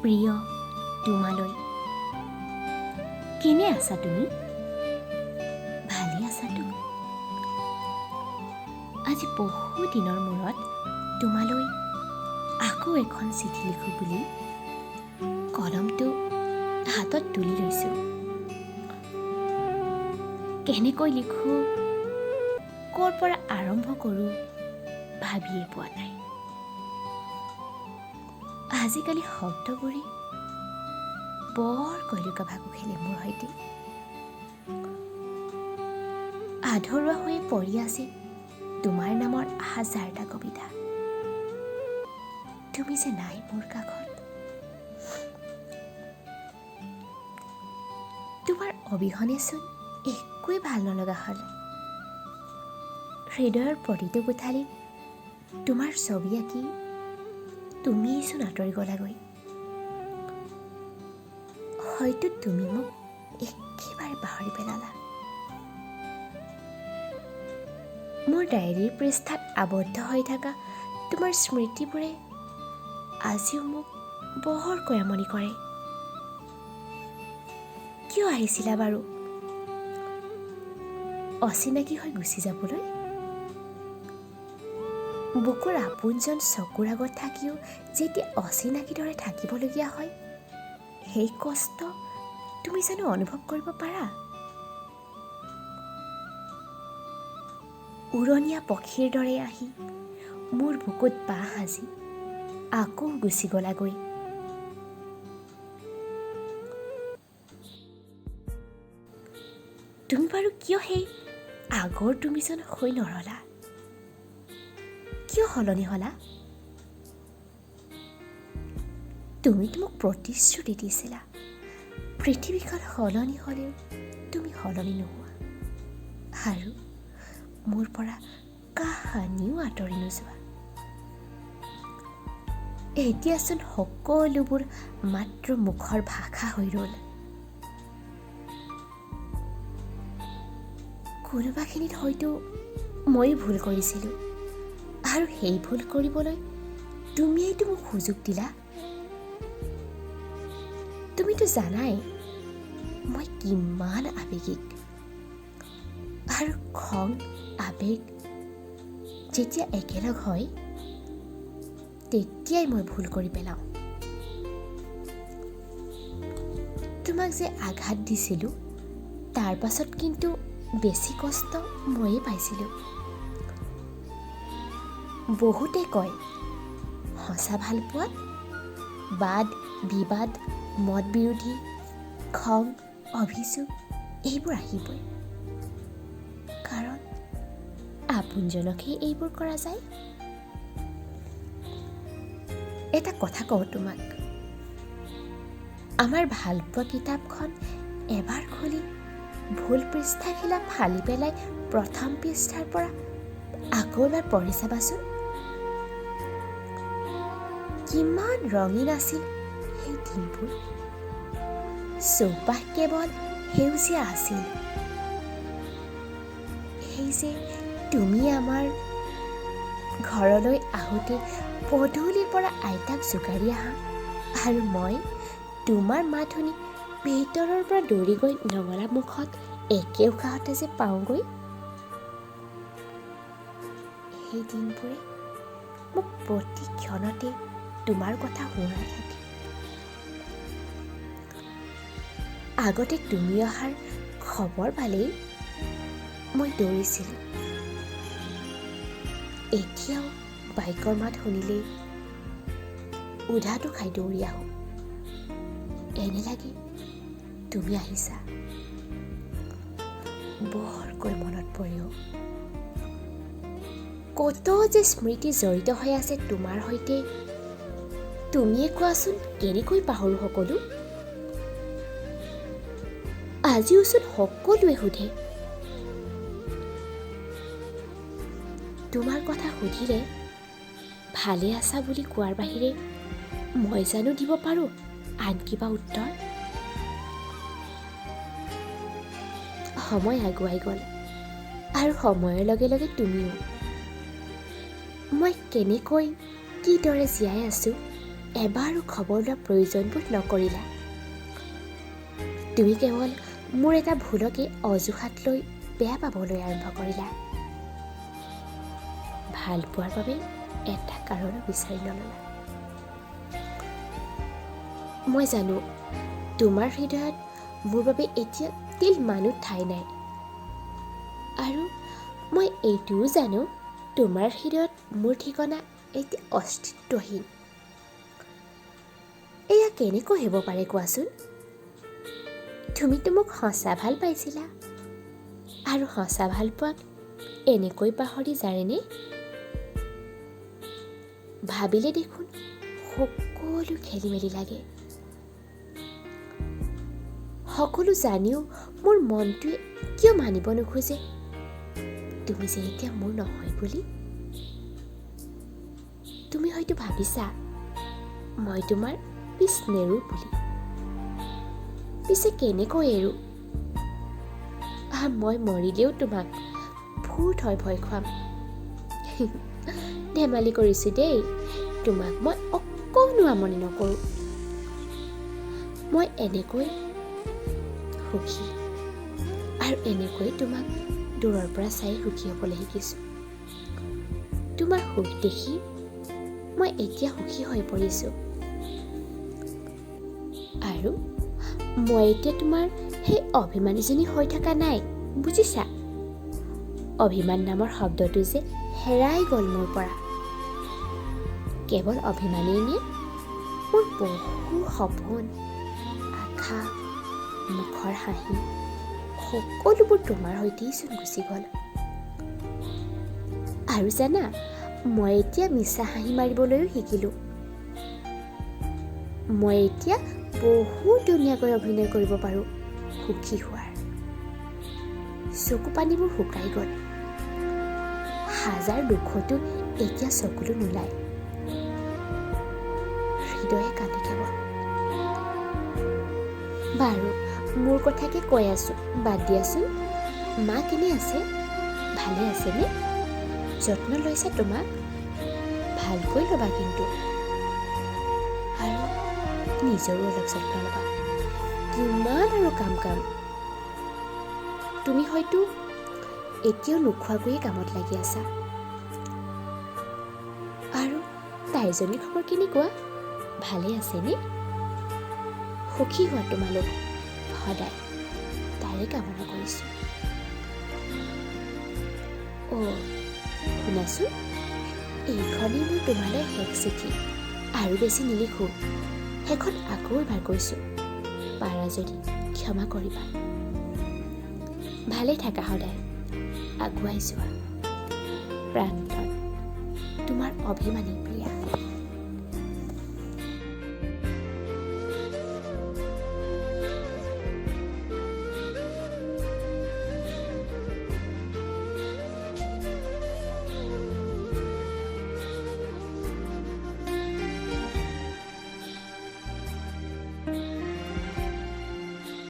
প্ৰিয় তোমালৈ। কেনে আছা তুমি? ভালে আছাতো? আজি বহু দিনৰ মূৰত তোমালৈ আকৌ এখন চিঠি লিখোঁ বুলি কলমটো হাতত তুলি লৈছোঁ। কেনেকৈ লিখোঁ, ক'ৰ পৰা আৰম্ভ কৰোঁ ভাবিয়ে পোৱা নাই। আজিকালি শব্দবোৰে বৰ লুকা ভাকু খেলে মোৰ সৈতে। আধৰুৱা হৈ পৰি আছে তোমাৰ নামৰ হাজাৰটা কবিতা। তুমি যে নাই মোৰ কাষত। তোমাৰ অবিহনেচোন একোৱেই ভাল নলগা হ'ল। হৃদয়ৰ প্ৰতিটো কোঠালিত তোমাৰ ছবি আঁকি তুমিয়েইচোন আঁতৰি গলাগৈ। হয়তো তুমি মোক একেবাৰে পাহৰি পেলালা। মোৰ ডায়েৰীৰ পৃষ্ঠাত আবদ্ধ হৈ থকা তোমাৰ স্মৃতিবোৰে আজিও মোক বৰকৈ আমনি কৰে। কিয় আহিছিলা বাৰু অচিনাকি হৈ গুচি যাবলৈ? বুকুৰ আপোনজন চকুৰ আগত থাকিও যেতিয়া অচিনাকি দৰে থাকিবলগীয়া হয়, সেই কষ্ট তুমি জানো অনুভৱ কৰিব পাৰা? উৰণীয়া পক্ষীৰ দৰে আহি মোৰ বুকুত বাঁহ সাজি আকৌ গুচি গলাগৈ। তুমি বাৰু কিয় সেই আগৰ তুমিজন হৈ নৰলা? কিয় সলনি হলা? তুমিতো মোক প্ৰতিশ্ৰুতি দিছিলা পৃথিৱীখন সলনি হ'লেও তুমি সলনি নোহোৱা আৰু মোৰ পৰা কাহানিও আঁতৰি নোযোৱা। এতিয়াচোন সকলোবোৰ মাত্ৰ মুখৰ ভাষা হৈ ৰ'ল। কোনোবাখিনিত হয়তো ময়ো ভুল কৰিছিলোঁ আৰু সেই ভুল কৰিবলৈ তুমিয়েইতো মোক সুযোগ দিলা। তুমিতো জানাই মই কিমান আৱেগিক, আৰু খং আৱেগ যেতিয়া একেলগ হয় তেতিয়াই মই ভুল কৰি পেলাওঁ। তোমাক যে আঘাত দিছিলোঁ তাৰ পাছত কিন্তু বেছি কষ্ট ময়ে পাইছিলোঁ। বহুতে কয় সঁচা ভাল পোৱাত বাদ বিবাদ, মত বিৰোধী, খং, অভিযোগ এইবোৰ আহিবই, কাৰণ আপোনজনকহে এইবোৰ কৰা যায়। এটা কথা কওঁ তোমাক, আমাৰ ভালপোৱা কিতাপখন এবাৰ খুলি ভুল পৃষ্ঠাখিলা ফালি পেলাই প্ৰথম পৃষ্ঠাৰ পৰা আকৌ এবাৰ পঢ়ি চাবাচোন। কিমান ৰঙীন আছিল সেই দিনবোৰ। চৌপাশ কেৱল সেউজীয়া আছিল। সেই যে তুমি আমাৰ ঘৰলৈ আহোঁতে পদূলিৰ পৰা আইতাক জোকাৰি আহা আৰু মই তোমাৰ মাত শুনি ভিতৰৰ পৰা দৌৰি গৈ নঙলা মুখত একে উশাহতে যে পাওঁগৈ। সেই দিনবোৰে মোক প্ৰতি ক্ষণতে তোমাৰ কথা সোঁৱৰাই থাকে। আগতে তুমি অহাৰ খবৰ পালেই মই দৌৰিছিলোঁ। এতিয়াও বাইকৰ মাত শুনিলেই উধাটো খাই দৌৰি আহোঁ। এনে লাগে তুমি আহিছা। বৰকৈ মনত পৰিও কত যে স্মৃতি জড়িত হৈ আছে তোমাৰ সৈতে। তুমিয়ে কোৱাচোন কেনেকৈ পাহৰোঁ সকলো? আজিওচোন সকলোৱে সোধে। তোমাৰ কথা সুধিলে ভালে আছা বুলি কোৱাৰ বাহিৰে মই জানো দিব পাৰোঁ আন কিবা উত্তৰ? সময় আগুৱাই গ'ল আৰু সময়ৰ লগে লগে তুমিও। মই কেনেকৈ কিদৰে জীয়াই আছোঁ এবাৰো খবৰ লোৱাৰ প্ৰয়োজনবোধ নকৰিলা। তুমি কেৱল মোৰ এটা ভুলকে অজুহাত লৈ বেয়া পাবলৈ আৰম্ভ কৰিলা। ভাল পোৱাৰ বাবে এটা কাৰণো বিচাৰি নললা। মই জানো তোমাৰ হৃদয়ত মোৰ বাবে এতিয়া তিল মানুহ ঠাই নাই, আৰু মই এইটোও জানো তোমাৰ হৃদয়ত মোৰ ঠিকনা এতিয়া অস্তিত্বহীন। এয়া কেনেকৈ হ'ব পাৰে কোৱাচোন? তুমিতো মোক সঁচা ভাল পাইছিলা, আৰু সঁচা ভাল পোৱাক এনেকৈ পাহৰি যাৰেনে? ভাবিলে দেখোন সকলো খেলি মেলি লাগে। সকলো জানিও মোৰ মনটোৱে কিয় মানিব নোখোজে তুমি যে এতিয়া মোৰ নহয় বুলি? তুমি হয়তো ভাবিছা মই তোমাৰ পিছ নেৰো বুলি। পিছে কেনেকৈ এৰো? মই মৰিলেও তোমাক ভূত হয় ভয় খুৱাম। ধেমালি কৰিছো দেই, তোমাক মই অকণো আমনি নকৰোঁ। মই এনেকৈ সুখী, আৰু এনেকৈ তোমাক দূৰৰ পৰা চাই সুখী হ'বলৈ শিকিছোঁ। তোমাৰ সুখ দেখি মই এতিয়া সুখী হৈ পৰিছোঁ, আৰু মই এতিয়া তোমাৰ সেই অভিমানীজনী হৈ থকা নাই, বুজিছা? অভিমান নামৰ শব্দটো যে হেৰাই গ'ল মোৰ পৰা। কেৱল অভিমানেই নে, মোৰ বহু সপোন, আশা, মুখৰ হাঁহি সকলোবোৰ তোমাৰ সৈতেই চোন গুচি গ'ল। আৰু জানা, মই এতিয়া মিছা হাঁহি মাৰিবলৈও শিকিলোঁ। মই এতিয়া বহুত ধুনীয়াকৈ অভিনয় কৰিব পাৰোঁ সুখী হোৱাৰ। চকু পানীবোৰ শুকাই গ'ল, হাজাৰ দুখতো এতিয়া চকুলো নোলায়, হৃদয়ে কান্দি কেৱল। বাৰু, মোৰ কথাকে কৈ আছোঁ, বাদ দিয়াচোন। মা কেনে আছে? ভালে আছেনে? যত্ন লৈছে তোমাক? ভালকৈ ল'বা কিন্তু, আৰু নিজৰো অলপ যত্ন ল'বা। কিমান আৰু কাম। তুমি হয়তো এতিয়াও নোখোৱাকৈয়ে কামত লাগি আছা। আৰু তাইজনীৰ খবৰ কেনেকুৱা? ভালে আছেনে? সুখী হোৱা তোমালোক সদায়, তাৰে কামনা কৰিছোঁ। শুনাচোন, এইখনেই মোৰ তোমালৈ শেষ চিঠি, আৰু বেছি নিলিখোঁ। সেইখন আকৌ এবাৰ কৈছোঁ, পাৰা যদি ক্ষমা কৰিবা। ভালে থাকা সদায়, আগুৱাই যোৱা। প্ৰাণধন, তোমাৰ অভিমানী।